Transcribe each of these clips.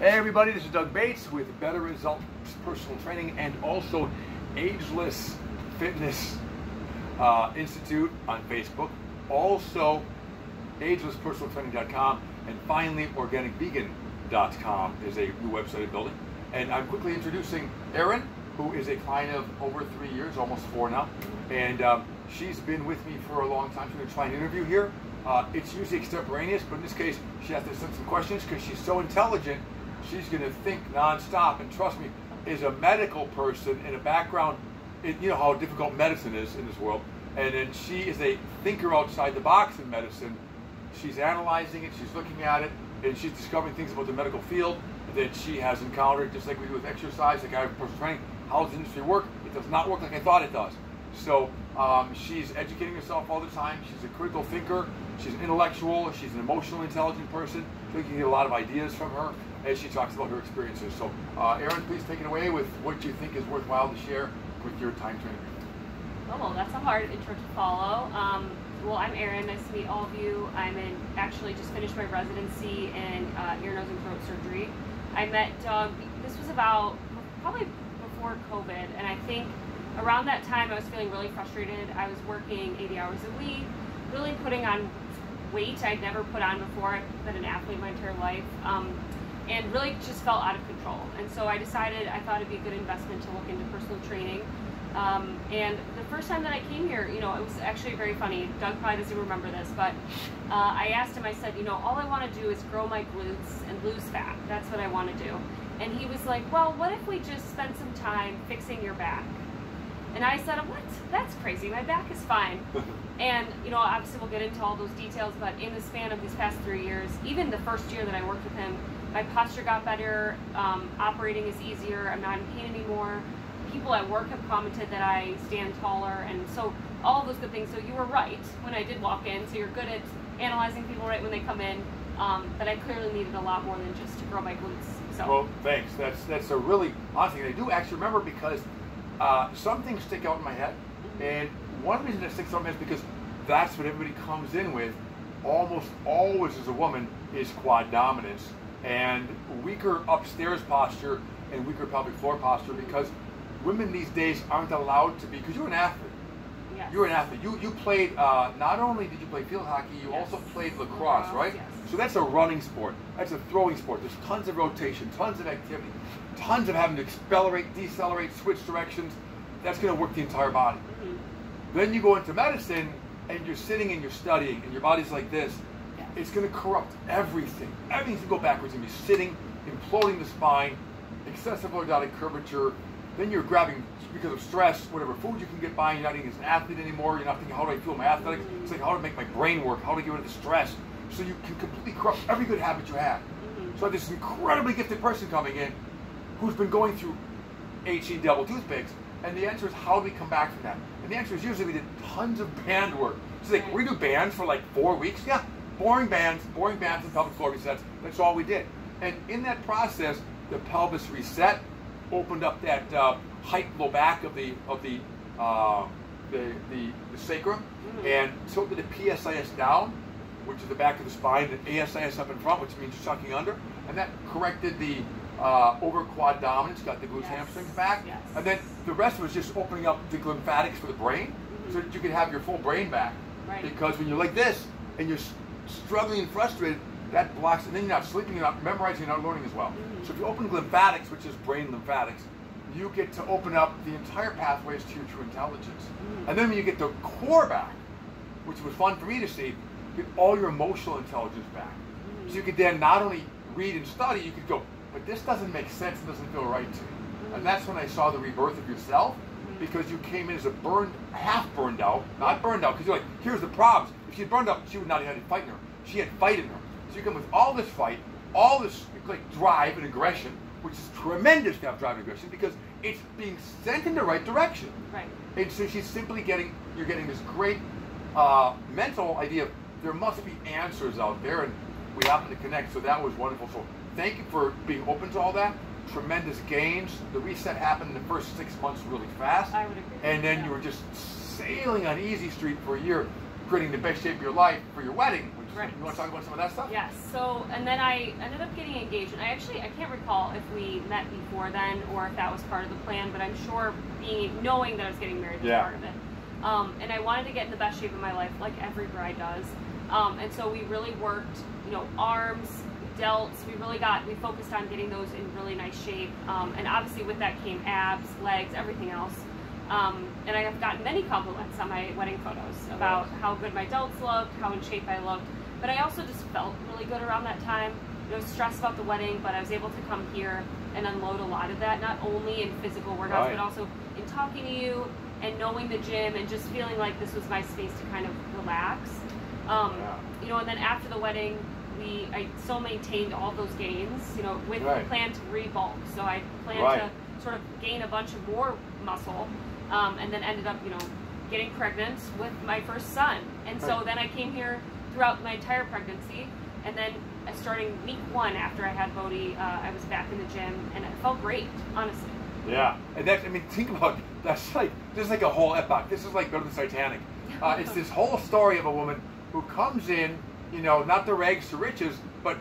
Hey everybody, this is Doug Bates with Better Results Personal Training and also Ageless Fitness Institute on Facebook. Also agelesspersonaltraining.com, and finally organicvegan.com is a new website I'm building. And I'm quickly introducing ERIN, who is a client of over 3 years, almost 4 now. And she's been with me for a long time. She's going to try an interview here. It's usually extemporaneous, but in this case, she has to send some questions because she's so intelligent. She's going to think nonstop, and trust me, is a medical person in a background, you know how difficult medicine is in this world, and then she is a thinker outside the box in medicine. She's analyzing it, she's looking at it, and she's discovering things about the medical field that she has encountered, just like we do with exercise, like I have personal training. How does the industry work? It does not work like I thought it does. So she's educating herself all the time. She's a critical thinker, she's an intellectual, she's an emotionally intelligent person, so you can get a lot of ideas from her as she talks about her experiences. So ERIN, please take it away with what you think is worthwhile to share with your time training. Oh, well, that's a hard intro to follow. Well, I'm ERIN. Nice to meet all of you. Actually just finished my residency in ear, nose, and throat surgery. I met Doug, this was about probably before COVID, and I think around that time I was feeling really frustrated. I was working 80 hours a week, really putting on weight I'd never put on before. I've been an athlete my entire life, and really just felt out of control. And so I decided I thought it'd be a good investment to look into personal training. And the first time that I came here, you know, it was actually very funny. Doug probably doesn't remember this, but I asked him, I said, you know, all I want to do is grow my glutes and lose fat. That's what I want to do. And he was like, well, what if we just spend some time fixing your back? And I said, what? That's crazy. My back is fine. And, you know, obviously we'll get into all those details, but in the span of these past 3 years, even the first year that I worked with him, my posture got better, operating is easier, I'm not in pain anymore. People at work have commented that I stand taller, and so all of those good things. So you were right when I did walk in, so you're good at analyzing people right when they come in, but I clearly needed a lot more than just to grow my glutes. So. Well, thanks. That's a really honest thing. I do actually remember because some things stick out in my head, and one reason that sticks out in my head is because that's what everybody comes in with, almost always as a woman, is quad dominance and weaker upstairs posture and weaker pelvic floor posture, because women these days aren't allowed to be, because you're an athlete. Yes. You're an athlete. You played, not only did you play field hockey, you also played lacrosse, right? Yes. So that's a running sport. That's a throwing sport. There's tons of rotation, tons of activity, tons of having to accelerate, decelerate, switch directions. That's going to work the entire body. Then you go into medicine and you're sitting and you're studying and your body's like this. Yes. It's going to corrupt everything. Everything's going to go backwards. You're going to be sitting, imploding the spine, excessive lordotic curvature. Then you're grabbing, because of stress, whatever food you can get by. You're not eating as an athlete anymore. You're not thinking, how do I feel my athletics? It's like, how to make my brain work? How to get rid of the stress? So you can completely corrupt every good habit you have. So this incredibly gifted person coming in who's been going through HE double toothpicks, and the answer is, how do we come back from that? And the answer is usually we did tons of band work. So like, we do bands for like 4 weeks. Yeah, boring bands and pelvic floor resets. That's all we did. And in that process, the pelvis reset, opened up that height low back of the sacrum, and tilted the PSIS down, which is the back of the spine, and ASIS up in front, which means sucking under, and that corrected the over quad dominance, got the glutes, hamstrings back, and then the rest was just opening up the lymphatics for the brain, so that you could have your full brain back. Right. Because when you're like this and you're struggling and frustrated, that blocks, and then you're not sleeping, you're not memorizing, you're not learning as well. So if you open lymphatics, which is brain lymphatics, you get to open up the entire pathways to your true intelligence. And then when you get the core back, which was fun for me to see, you get all your emotional intelligence back. So you could then not only read and study, you could go, but this doesn't make sense, it doesn't feel right to me. And that's when I saw the rebirth of yourself, because you came in as a half burned out, not burned out, because you're like, here's the problems. If she had burned out, she would not have had fight in her. She had fight in her. So you come with all this fight, all this like drive and aggression, which is tremendous to have drive and aggression, because it's being sent in the right direction. Right. And so she's simply you're getting this great mental idea of there must be answers out there, and we happen to connect. So that was wonderful. So thank you for being open to all that. Tremendous gains. The reset happened in the first 6 months really fast. I would agree. And then you were just sailing on easy street for a year, creating the best shape of your life for your wedding, which Right. You want to talk about some of that stuff? Yes. So, and then I ended up getting engaged, and I can't recall if we met before then or if that was part of the plan, but I'm sure knowing that I was getting married was part of it. And I wanted to get in the best shape of my life, like every bride does. And so we really worked, arms, delts. We focused on getting those in really nice shape. And obviously with that came abs, legs, everything else. And I have gotten many compliments on my wedding photos about how good my delts looked, how in shape I looked. But I also just felt really good around that time. Stressed about the wedding, but I was able to come here and unload a lot of that, not only in physical workouts, but also in talking to you and knowing the gym and just feeling like this was my space to kind of relax. And then after the wedding, I still maintained all those gains, with the plan to rebulk. So I planned to sort of gain a bunch of more muscle, and then ended up, getting pregnant with my first son. And so then I came here throughout my entire pregnancy, and then starting week 1 after I had Bodhi, I was back in the gym, and it felt great, honestly. Yeah, and think about it. This is like a whole epoch. This is like go to the Titanic. It's this whole story of a woman who comes in, not the rags to riches, but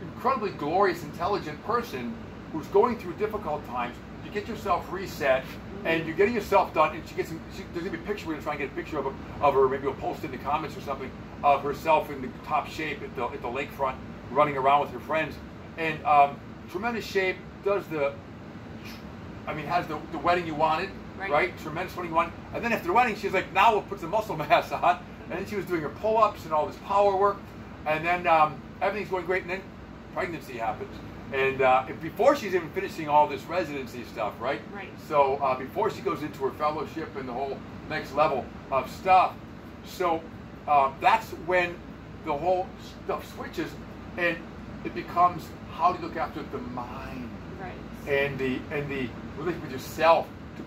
incredibly glorious, intelligent person who's going through difficult times. You get yourself reset, and you're getting yourself done. And there's gonna be a picture. We're gonna try and get a picture of her. Maybe we'll post in the comments or something of herself in the top shape at the lakefront, running around with her friends, and tremendous shape. Has the wedding you wanted, right? Tremendous wedding you wanted. And then after the wedding, she's like, now we'll put some muscle mass on. And then she was doing her pull-ups and all this power work. And then everything's going great. And then pregnancy happens. And before she's even finishing all this residency stuff, right? Right. So before she goes into her fellowship and the whole next level of stuff. So that's when the whole stuff switches. And it becomes how do you look after the mind. Right. And the relationship with yourself to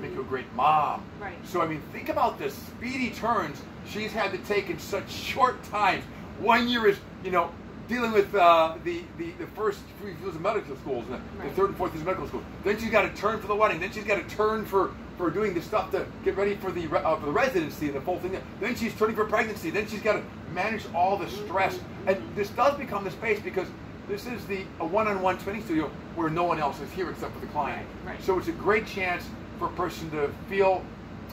make you a great mom. Right. So think about the speedy turns she's had to take in such short times. 1 year is dealing with the first 3 years of medical schools, and the 3rd and 4th years of medical school. Then she's got to turn for the wedding. Then she's got to turn for doing the stuff to get ready for the residency and the full thing. Then she's turning for pregnancy. Then she's got to manage all the stress. And this does become the space because this is a one-on-one training studio where no one else is here except for the client. Right. So it's a great chance for a person to feel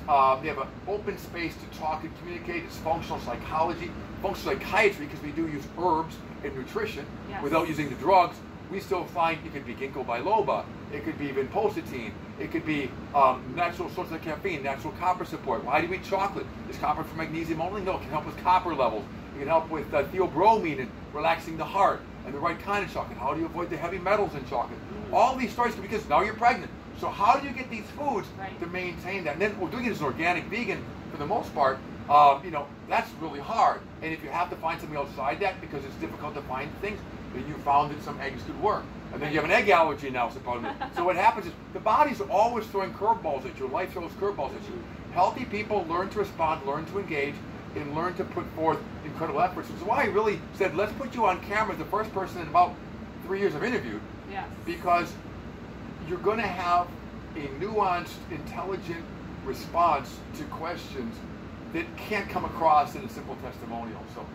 they have an open space to talk and communicate. It's functional psychology, functional psychiatry, because we do use herbs and nutrition without using the drugs. We still find it could be ginkgo biloba, it could be even pulsatine, it could be natural sources of caffeine, natural copper support. Why do we eat chocolate? Is copper for magnesium only? No, it can help with copper levels. It can help with theobromine and relaxing the heart and the right kind of chocolate. How do you avoid the heavy metals in chocolate? All these stories, because now you're pregnant. So how do you get these foods to maintain that? And then we're doing it as an organic vegan for the most part. That's really hard. And if you have to find something outside that because it's difficult to find things, then you found that some eggs could work. And then you have an egg allergy now, supposedly. So what happens is the body's always throwing curveballs at you. Life throws curveballs at you. Healthy people learn to respond, learn to engage, and learn to put forth incredible efforts. Which is why I really said, let's put you on camera as the first person in about 3 years I've interviewed. Yes. Because you're going to have a nuanced, intelligent response to questions that can't come across in a simple testimonial. So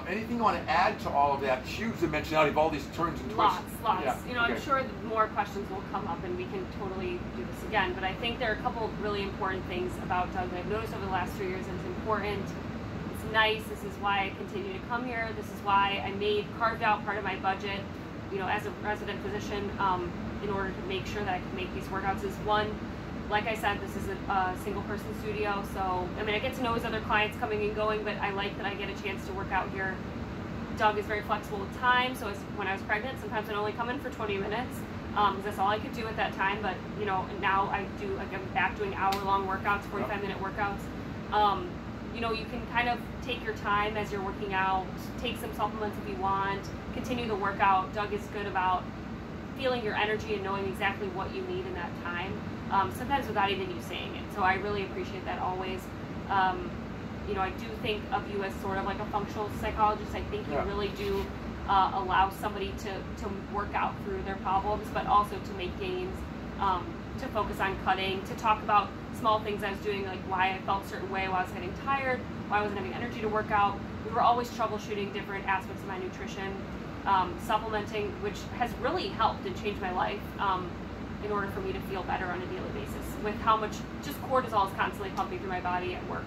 anything you want to add to all of that huge dimensionality of all these turns and twists? Lots. Yeah. I'm sure more questions will come up and we can totally do this again, but I think there are a couple of really important things about Doug that I've noticed over the last 3 years, and it's important. It's nice. This is why I continue to come here. This is why I carved out part of my budget, as a resident physician, in order to make sure that I can make these workouts. Is one, like I said, this is a single person studio, so I get to know his other clients coming and going, but I like that I get a chance to work out here. Doug is very flexible with time, so when I was pregnant, sometimes I'd only come in for 20 minutes, because that's all I could do at that time, but now I'm back doing hour-long workouts, 45-minute workouts. You can kind of take your time as you're working out, take some supplements if you want, continue the workout. Doug is good about feeling your energy and knowing exactly what you need in that time, sometimes without even you saying it. So I really appreciate that always. I do think of you as sort of like a functional psychologist. I think you really do allow somebody to work out through their problems, but also to make gains, to focus on cutting, to talk about small things I was doing, like why I felt a certain way, why I was getting tired, why I wasn't having energy to work out. we were always troubleshooting different aspects of my nutrition, supplementing, which has really helped and changed my life in order for me to feel better on a daily basis with how much just cortisol is constantly pumping through my body at work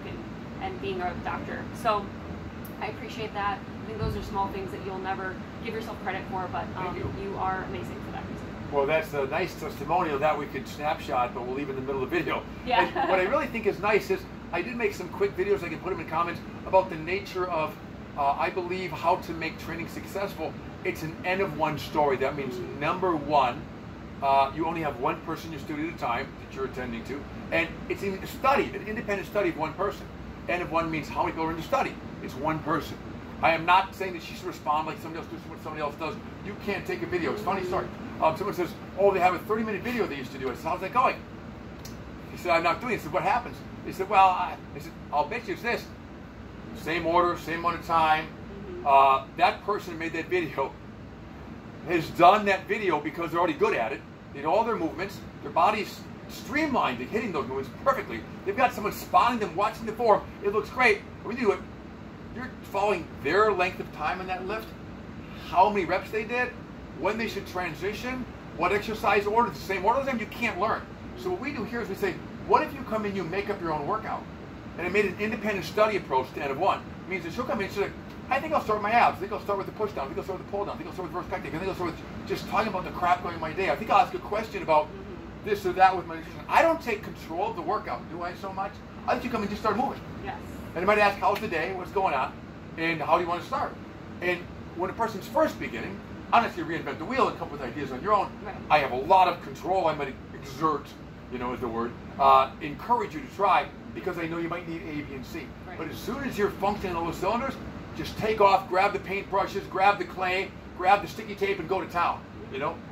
and being a doctor. So I appreciate that. I think those are small things that you'll never give yourself credit for, but you are amazing for that reason. Well, that's a nice testimonial that we could snapshot, but we'll leave in the middle of the video. Yeah. And what I really think is nice is I did make some quick videos, I can put them in comments, about the nature of, I believe, how to make training successful. It's an N of one story. That means number one, you only have one person in your studio at a time that you're attending to, and it's a study, an independent study of one person. N of one means how many people are in the study. It's one person. I am not saying that she should respond like somebody else does what somebody else does. You can't take a video. It's a funny story. Someone says, oh, they have a 30-minute video they used to do. I said, how's that going? He said, I'm not doing it. I said, what happens? He said, well, I said, I'll bet you it's this. Same order, same amount of time. That person who made that video has done that video because they're already good at it. They know all their movements. Their body's streamlined to hitting those movements perfectly. They've got someone spotting them, watching the form. It looks great. When you do it, you're following their length of time in that lift, how many reps they did, when they should transition, what exercise order, the same order as them, you can't learn. So what we do here is we say, what if you come in, you make up your own workout? And I made an independent study approach to N of one. It means that she'll come in and she'll say, I think I'll start with my abs. I think I'll start with the push down. I think I'll start with the pull down. I think I'll start with reverse pec. I think I'll start with just talking about the crap going in my day. I think I'll ask a question about this or that with my nutrition. I don't take control of the workout, do I, so much? I think you come in and just start moving. Yes. And they might ask, how's the day? What's going on? And how do you want to start? And when a person's first beginning, honestly, reinvent the wheel and come up with ideas on your own. Right. I have a lot of control. I might exert, is the word, encourage you to try because I know you might need A, B, and C. Right. But as soon as you're functioning on those cylinders, just take off, grab the paintbrushes, grab the clay, grab the sticky tape, and go to town.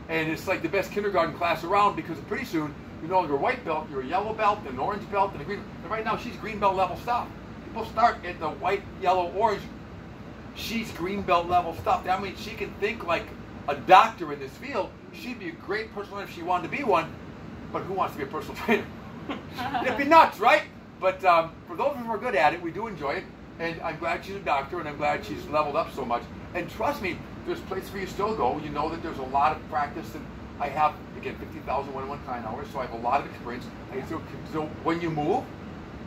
And it's like the best kindergarten class around because pretty soon you're no longer a white belt, you're a yellow belt, an orange belt, and a green. And right now she's green belt level stuff. People start at the white, yellow, orange. She's green belt level stuff. That means she can think like a doctor in this field. She'd be a great personal trainer if she wanted to be one. But who wants to be a personal trainer? It'd be nuts, right? But for those of us who are good at it, we do enjoy it. And I'm glad she's a doctor, and I'm glad she's leveled up so much. And trust me, there's places for you to still go. You know that there's a lot of practice, and I have, again, 50,000 one-on-one client hours, so I have a lot of experience. So when you move,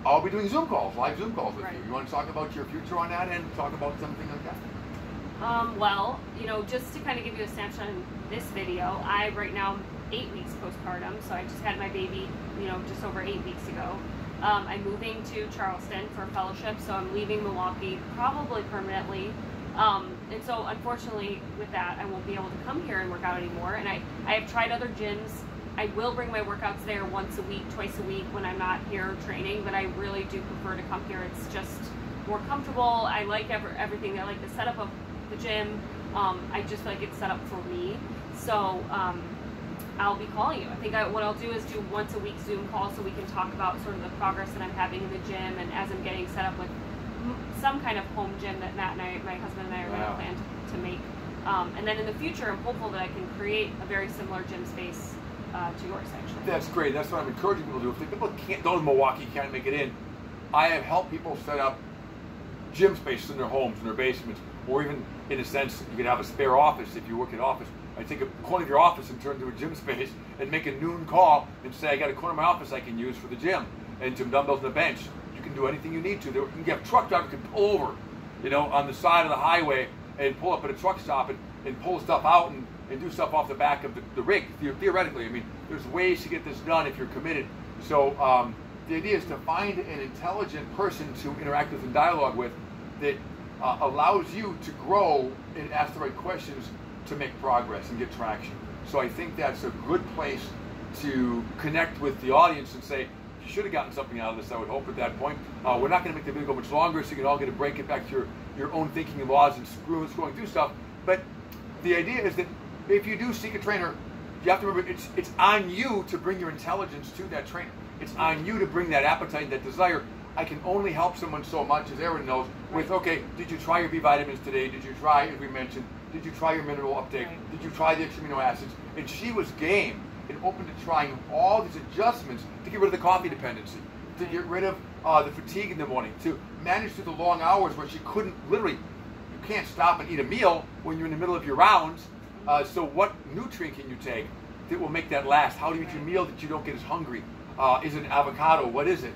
I'll be doing Zoom calls, live Zoom calls with you. You want to talk about your future on that and talk about something like that? Well, just to kind of give you a snapshot in this video, I right now am 8 weeks postpartum, so I just had my baby, just over 8 weeks ago. I'm moving to Charleston for a fellowship, so I'm leaving Milwaukee probably permanently. And so unfortunately with that, I won't be able to come here and work out anymore. And I have tried other gyms. I will bring my workouts there once a week, twice a week when I'm not here training, but I really do prefer to come here. It's just more comfortable. I like everything. I like the setup of the gym. I just feel like it's set up for me. So I'll be calling you. I think what I'll do is do once a week Zoom call so we can talk about sort of the progress that I'm having in the gym and as I'm getting set up with some kind of home gym that Matt and I, my husband and I are going to plan to make. And then in the future, I'm hopeful that I can create a very similar gym space to yours, actually. That's great. That's what I'm encouraging people to do. If people can't, those in Milwaukee can't make it in, I have helped people set up gym spaces in their homes, in their basements, or even in a sense, you can have a spare office if you work in office. I take a corner of your office and turn it into a gym space and make a noon call and say, I got a corner of my office I can use for the gym and some dumbbells and a bench. You can do anything you need to. You can get a truck driver who can pull over, on the side of the highway and pull up at a truck stop and pull stuff out and do stuff off the back of the rig, theoretically. I mean, there's ways to get this done if you're committed. So the idea is to find an intelligent person to interact with and dialogue with that allows you to grow and ask the right questions to make progress and get traction. So I think that's a good place to connect with the audience and say, you should have gotten something out of this, I would hope, at that point. We're not going to make the video go much longer so you can all get a break, get back to your own thinking and laws and screwing through stuff. But the idea is that if you do seek a trainer, you have to remember it's on you to bring your intelligence to that trainer. It's on you to bring that appetite, that desire. I can only help someone so much, as Erin knows, with, okay, did you try your B vitamins today? Did you try, as we mentioned, did you try your mineral uptake? Did you try the extra amino acids? And she was game and open to trying all these adjustments to get rid of the coffee dependency, to get rid of the fatigue in the morning, to manage through the long hours where she couldn't literally, you can't stop and eat a meal when you're in the middle of your rounds. So what nutrient can you take that will make that last? How do you eat your meal that you don't get as hungry? Is it an avocado? What is it?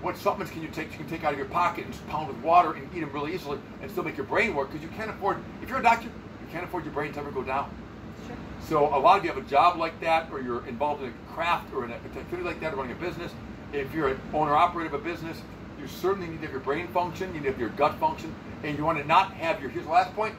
What supplements can you take out of your pocket and just pound with water and eat them really easily and still make your brain work? Because you can't afford, if you're a doctor, you can't afford your brain to ever go down. Sure. So a lot of you have a job like that, or you're involved in a craft or in a activity like that, or running a business. If you're an owner-operator of a business, you certainly need to have your brain function, you need to have your gut function, and you want to not have your, here's the last point,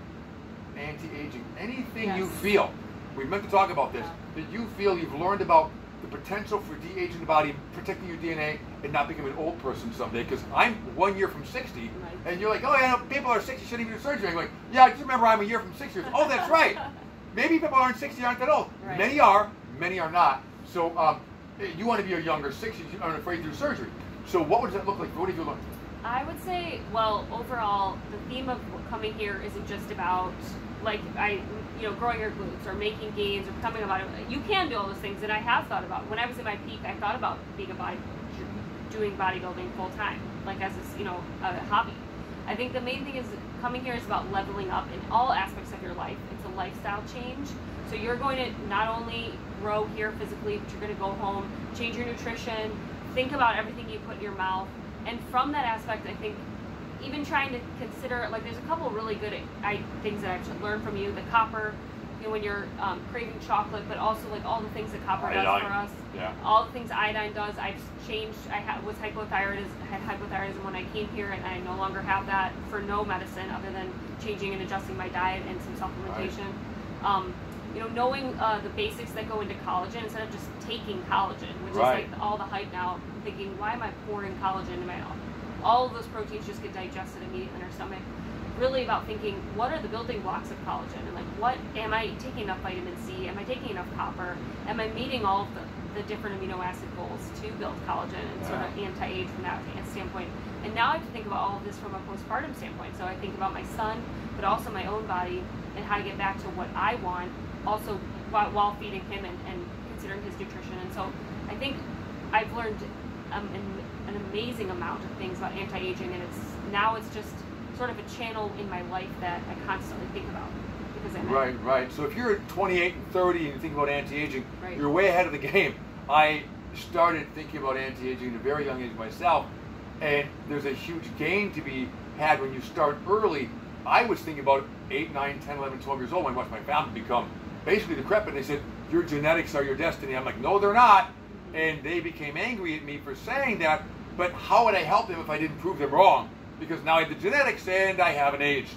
anti-aging. Anything you feel, we meant to talk about this, that you feel you've learned about the potential for de-aging the body, protecting your DNA, and not becoming an old person someday. Because I'm 1 year from 60, and you're like, oh yeah, people are 60 shouldn't even do surgery. I'm like, yeah, I just remember I'm a year from 6 years. Oh, that's right. Maybe people aren't 60 aren't that old. Right. Many are not. So you want to be a younger 60s, you aren't afraid to do surgery. So what does that look like? What have you learned? I would say, well, overall, the theme of coming here isn't just about, like, growing your glutes or making gains or becoming a bodybuilder. You can do all those things, and I have thought about. When I was in my peak, I thought about being a bodybuilder, doing bodybuilding full time, like as a hobby. I think the main thing is coming here is about leveling up in all aspects of your life. It's a lifestyle change. So you're going to not only grow here physically, but you're going to go home, change your nutrition, think about everything you put in your mouth. And from that aspect, I think even trying to consider, like, there's a couple really good things that I've learned from you. The copper, when you're craving chocolate, but also like all the things that copper does for us. Yeah. All the things iodine does. I've changed. Was had hypothyroidism when I came here, and I no longer have that for no medicine other than changing and adjusting my diet and some supplementation. Knowing the basics that go into collagen instead of just taking collagen, which is like all the hype now. I'm thinking, why am I pouring collagen into my mouth? All of those proteins just get digested immediately in our stomach. Really about thinking, what are the building blocks of collagen? And like, what am I taking enough vitamin C? Am I taking enough copper? Am I meeting all of the different amino acid goals to build collagen and sort of anti-age from that standpoint? And now I have to think about all of this from a postpartum standpoint. So I think about my son, but also my own body and how to get back to what I want, also while feeding him and considering his nutrition. And so I think I've learned an amazing amount of things about anti-aging, and it's just sort of a channel in my life that I constantly think about because I'm right. So if you're 28 and 30 and you think about anti-aging, you're way ahead of the game. I started thinking about anti-aging at a very young age myself, and there's a huge gain to be had when you start early. I was thinking about 8, 9, 10, 11, 12 years old when I watched my family become basically decrepit. They said, your genetics are your destiny. I'm like, no, they're not. And they became angry at me for saying that, but how would I help them if I didn't prove them wrong? Because now I have the genetics and I haven't aged.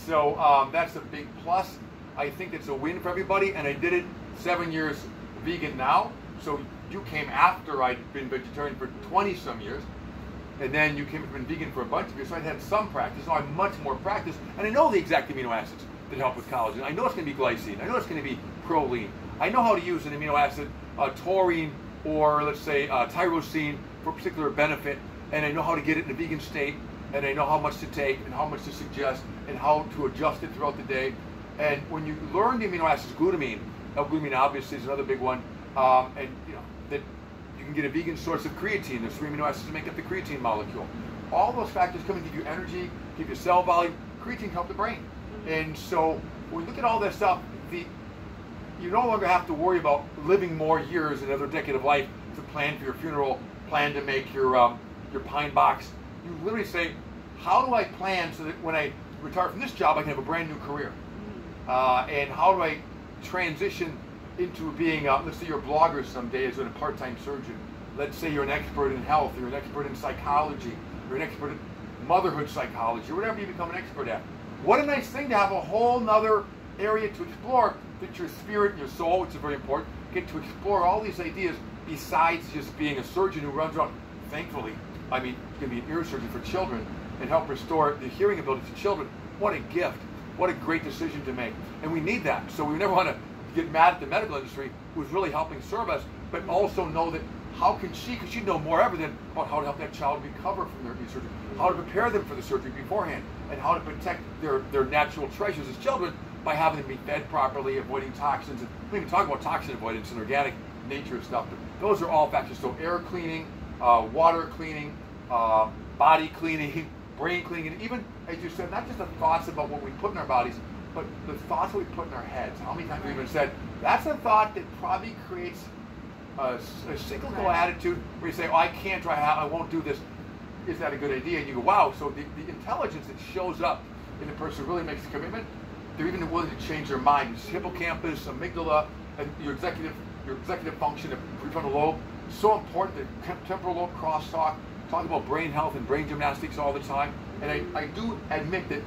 So that's a big plus. I think that's a win for everybody, and I did it 7 years vegan now. So you came after I'd been vegetarian for 20 some years, and then you came and been vegan for a bunch of years, so I'd had some practice. Now I have much more practice, and I know the exact amino acids that help with collagen. I know it's going to be glycine. I know it's going to be proline. I know how to use an amino acid, taurine, or let's say tyrosine for a particular benefit, and I know how to get it in a vegan state, and I know how much to take and how much to suggest and how to adjust it throughout the day. And when you learn the amino acids, glutamine, L-glutamine obviously is another big one, and that you can get a vegan source of creatine. There's 3 amino acids to make up the creatine molecule. All those factors come and give you energy, give you cell volume. Creatine can help the brain. And so when we look at all that stuff, you no longer have to worry about living more years, another decade of life, to plan for your funeral, plan to make your pine box. You literally say, how do I plan so that when I retire from this job, I can have a brand new career? And how do I transition into being, let's say you're a blogger someday as a part-time surgeon. Let's say you're an expert in health, you're an expert in psychology, you're an expert in motherhood psychology, or whatever you become an expert at. What a nice thing to have a whole nother area to explore, that your spirit and your soul, which is very important, get to explore all these ideas besides just being a surgeon who runs around. Thankfully, I mean, you can be an ear surgeon for children and help restore the hearing ability to children. What a gift. What a great decision to make. And we need that. So we never want to get mad at the medical industry who's really helping serve us, but also know that how can she, because she'd know more everything about how to help that child recover from their surgery, how to prepare them for the surgery beforehand, and how to protect their natural treasures as children by having them be fed properly, avoiding toxins. And we can talk about toxin avoidance and organic nature stuff, but those are all factors. So air cleaning, water cleaning, body cleaning, brain cleaning, and even, as you said, not just the thoughts about what we put in our bodies, but the thoughts that we put in our heads. How many times have we even said, that's a thought that probably creates a cyclical attitude where you say, oh, I can't try, I won't do this. Is that a good idea? And you go, wow, so the intelligence that shows up in the person who really makes a commitment, they're even willing to change their mind. It's hippocampus, amygdala, and your executive function, the prefrontal lobe. So important, the temporal lobe crosstalk, talk about brain health and brain gymnastics all the time. And I do admit that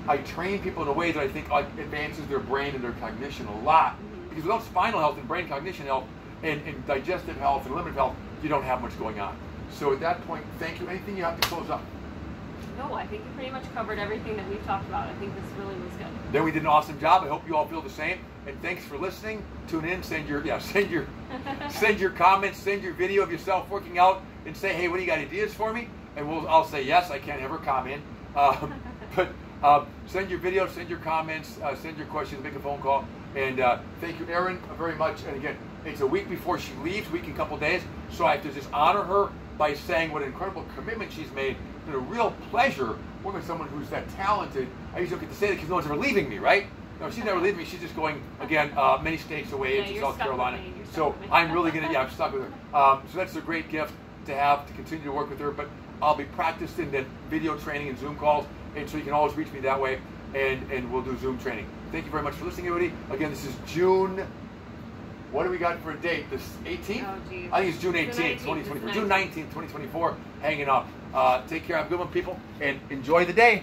I train people in a way that I think advances their brain and their cognition a lot. Because without spinal health and brain cognition health and digestive health and limbic health, you don't have much going on. So at that point, thank you. Anything you have to close up? No, I think you pretty much covered everything that we've talked about. I think this really was good. Then we did an awesome job. I hope you all feel the same. And thanks for listening. Tune in. Send your comments. Send your video of yourself working out, and say, hey, what do you got ideas for me? And I'll say yes. I can't ever comment. But send your videos, send your comments, send your questions, make a phone call. And thank you, Erin, very much. And again, it's a week before she leaves, week and a couple days. So I have to just honor her by saying what an incredible commitment she's made. It's been a real pleasure working with someone who's that talented. I usually don't get to say that because no one's ever leaving me, right? No, she's never leaving me. She's just going, again, many states away to South Carolina. So I'm really going to, I'm stuck with her. So that's a great gift to have, to continue to work with her. But I'll be practicing the video training and Zoom calls, and so you can always reach me that way, and we'll do Zoom training. Thank you very much for listening, everybody. Again, this is June. What do we got for a date? This 18th? Oh, geez. I think it's June 18th, 2024. June 19th, 2024. Hanging up. Take care. Have a good one, people, and enjoy the day.